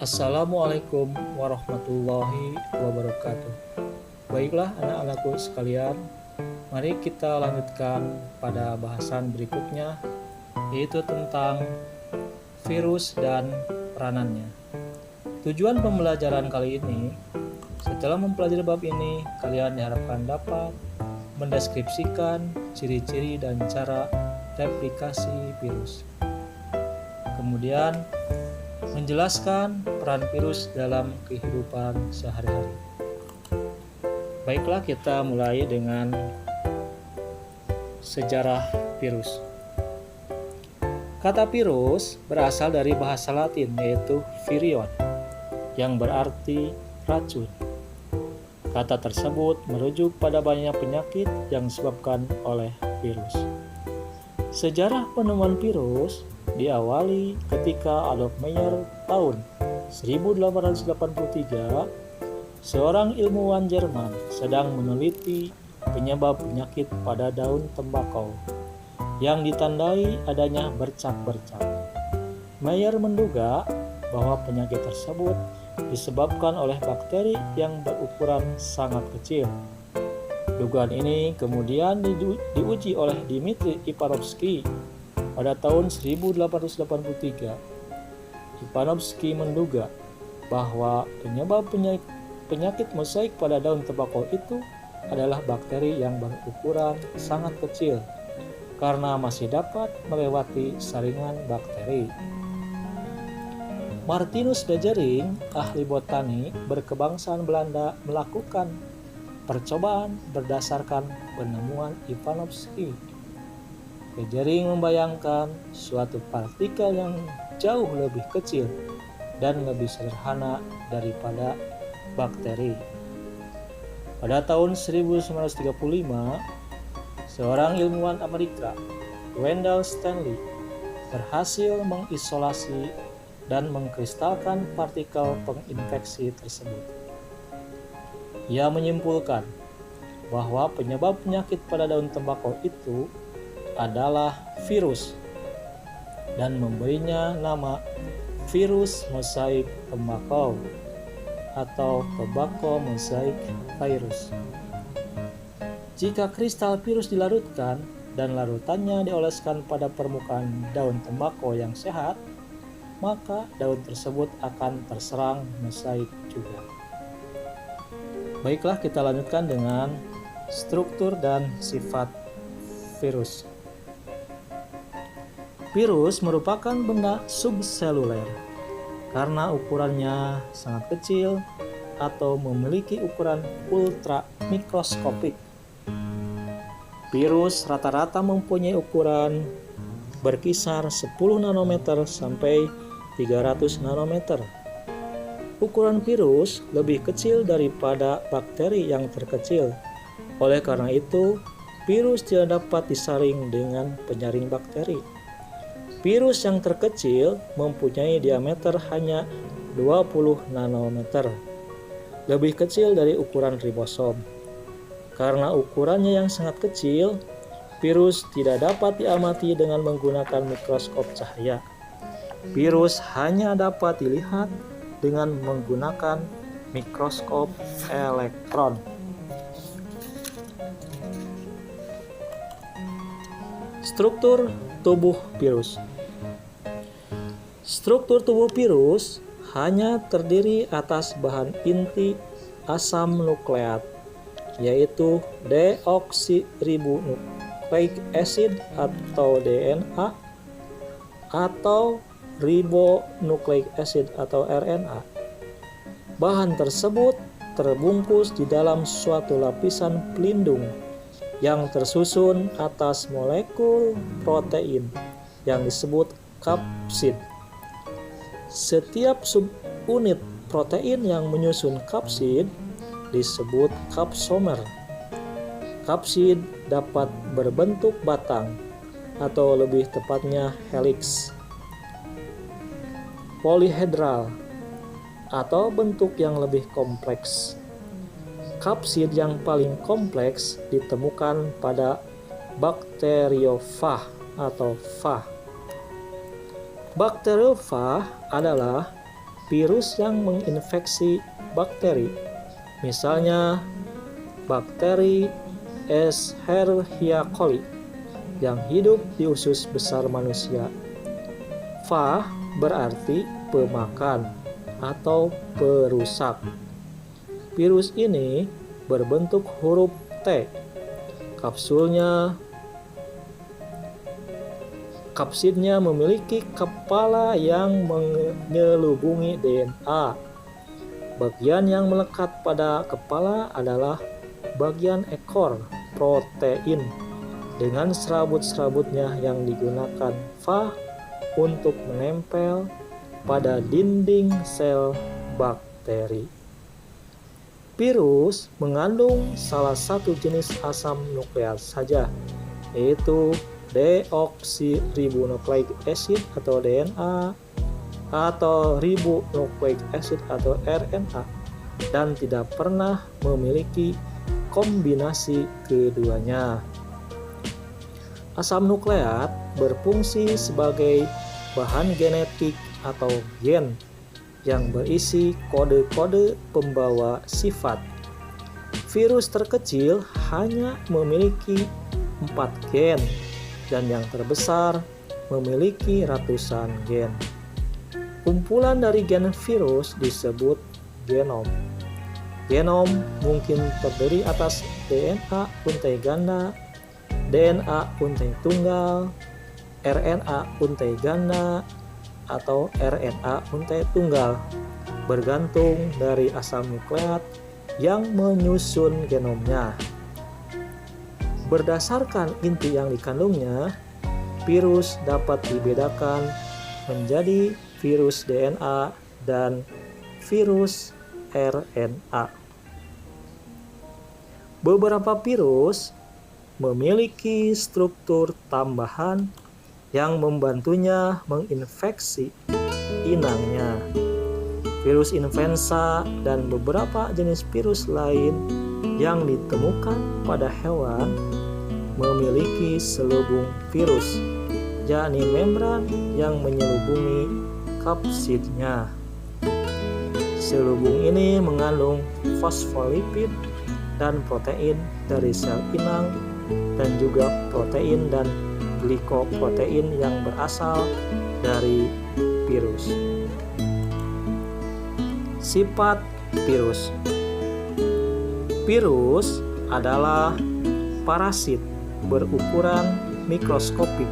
Assalamualaikum warahmatullahi wabarakatuh. Baiklah anak-anakku sekalian, mari kita lanjutkan pada bahasan berikutnya, yaitu tentang virus dan peranannya. Tujuan pembelajaran kali ini, setelah mempelajari bab ini, kalian diharapkan dapat mendeskripsikan ciri-ciri dan cara replikasi virus. Kemudian menjelaskan peran virus dalam kehidupan sehari-hari. Baiklah, kita mulai dengan sejarah virus. Kata virus berasal dari bahasa Latin, yaitu virion, yang berarti racun. Kata tersebut merujuk pada banyak penyakit yang disebabkan oleh virus. Sejarah penemuan virus diawali ketika Adolf Meyer tahun 1883, seorang ilmuwan Jerman sedang meneliti penyebab penyakit pada daun tembakau yang ditandai adanya bercak-bercak. Meyer menduga bahwa penyakit tersebut disebabkan oleh bakteri yang berukuran sangat kecil. Dugaan ini kemudian diuji oleh Dmitri Ivanovsky pada tahun 1883. Ivanovsky menduga bahwa penyebab penyakit mosaik pada daun tembakau itu adalah bakteri yang berukuran sangat kecil karena masih dapat melewati saringan bakteri. Martinus Beijering, ahli botani berkebangsaan Belanda, melakukan percobaan berdasarkan penemuan Ivanovsky. Beijering membayangkan suatu partikel yang jauh lebih kecil dan lebih sederhana daripada bakteri. Pada tahun 1935, seorang ilmuwan Amerika, Wendell Stanley, berhasil mengisolasi dan mengkristalkan partikel penginfeksi tersebut. Ia menyimpulkan bahwa penyebab penyakit pada daun tembakau itu adalah virus dan memberinya nama virus mosaik tembakau atau tobacco mosaic virus. Jika kristal virus dilarutkan dan larutannya dioleskan pada permukaan daun tembakau yang sehat, maka daun tersebut akan terserang mosaik juga. Baiklah, kita lanjutkan dengan struktur dan sifat virus. Virus merupakan benda subseluler karena ukurannya sangat kecil atau memiliki ukuran ultra mikroskopik. Virus rata-rata mempunyai ukuran berkisar 10 nanometer sampai 300 nanometer. Ukuran virus lebih kecil daripada bakteri yang terkecil. Oleh karena itu, virus tidak dapat disaring dengan penyaring bakteri. Virus yang terkecil mempunyai diameter hanya 20 nanometer, lebih kecil dari ukuran ribosom. Karena ukurannya yang sangat kecil, virus tidak dapat diamati dengan menggunakan mikroskop cahaya. Virus hanya dapat dilihat dengan menggunakan mikroskop elektron. Struktur tubuh virus. Struktur tubuh virus hanya terdiri atas bahan inti asam nukleat, yaitu deoksiribonucleic acid atau DNA atau ribonucleic acid atau RNA. Bahan tersebut terbungkus di dalam suatu lapisan pelindung yang tersusun atas molekul protein yang disebut kapsid. Setiap subunit protein yang menyusun kapsid disebut kapsomer. Kapsid dapat berbentuk batang atau lebih tepatnya heliks, polihedral, atau bentuk yang lebih kompleks. Kapsid yang paling kompleks ditemukan pada bakteriofag atau fag. Bakteriofag adalah virus yang menginfeksi bakteri, misalnya bakteri Escherichia coli yang hidup di usus besar manusia. Phage berarti pemakan atau perusak. Virus ini berbentuk huruf T. Kapsidnya memiliki kepala yang menyelubungi DNA. Bagian yang melekat pada kepala adalah bagian ekor protein dengan serabut-serabutnya yang digunakan phage untuk menempel pada dinding sel bakteri. Virus mengandung salah satu jenis asam nukleat saja, yaitu deoksiribonukleik acid atau DNA atau ribonukleik acid atau RNA, dan tidak pernah memiliki kombinasi keduanya. Asam nukleat berfungsi sebagai bahan genetik atau gen yang berisi kode-kode pembawa sifat. Virus terkecil hanya memiliki 4 gen dan yang terbesar memiliki ratusan gen. Kumpulan dari gen virus disebut genom. Genom mungkin terdiri atas DNA untai ganda, DNA untai tunggal, RNA untai ganda, atau RNA untai tunggal, bergantung dari asam nukleat yang menyusun genomnya. Berdasarkan inti yang dikandungnya, virus dapat dibedakan menjadi virus DNA dan virus RNA. Beberapa virus memiliki struktur tambahan yang membantunya menginfeksi inangnya. Virus influenza dan beberapa jenis virus lain yang ditemukan pada hewan memiliki selubung virus, yakni membran yang menyelubungi kapsidnya. Selubung ini mengandung fosfolipid dan protein dari sel inang dan juga protein dan glikoprotein yang berasal dari virus. Sifat virus. Virus adalah parasit berukuran mikroskopik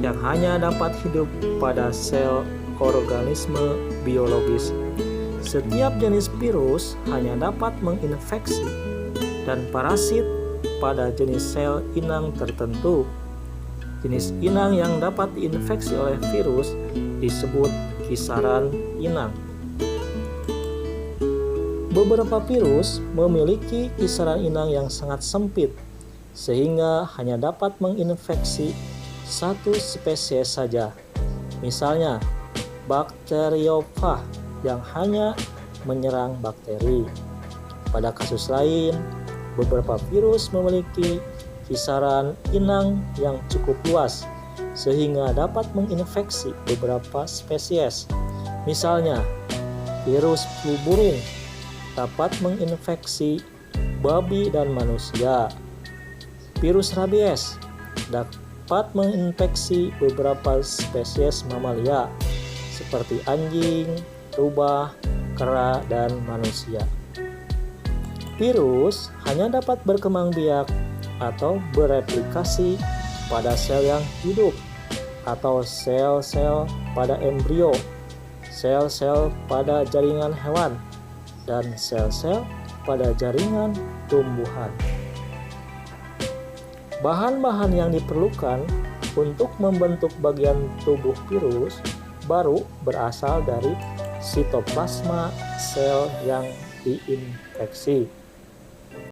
yang hanya dapat hidup pada sel organisme biologis. Setiap jenis virus hanya dapat menginfeksi dan parasit pada jenis sel inang tertentu. Jenis inang yang dapat diinfeksi oleh virus disebut kisaran inang. Beberapa virus memiliki kisaran inang yang sangat sempit, sehingga hanya dapat menginfeksi satu spesies saja. Misalnya, bakteriophage yang hanya menyerang bakteri. Pada kasus lain, beberapa virus memiliki kisaran inang yang cukup luas sehingga dapat menginfeksi beberapa spesies. Misalnya, virus flu burung dapat menginfeksi babi dan manusia. Virus rabies dapat menginfeksi beberapa spesies mamalia seperti anjing, rubah, kera, dan manusia. Virus hanya dapat berkembang biak atau bereplikasi pada sel yang hidup atau sel-sel pada embrio, sel-sel pada jaringan hewan, dan sel-sel pada jaringan tumbuhan. Bahan-bahan yang diperlukan untuk membentuk bagian tubuh virus baru berasal dari sitoplasma sel yang diinfeksi.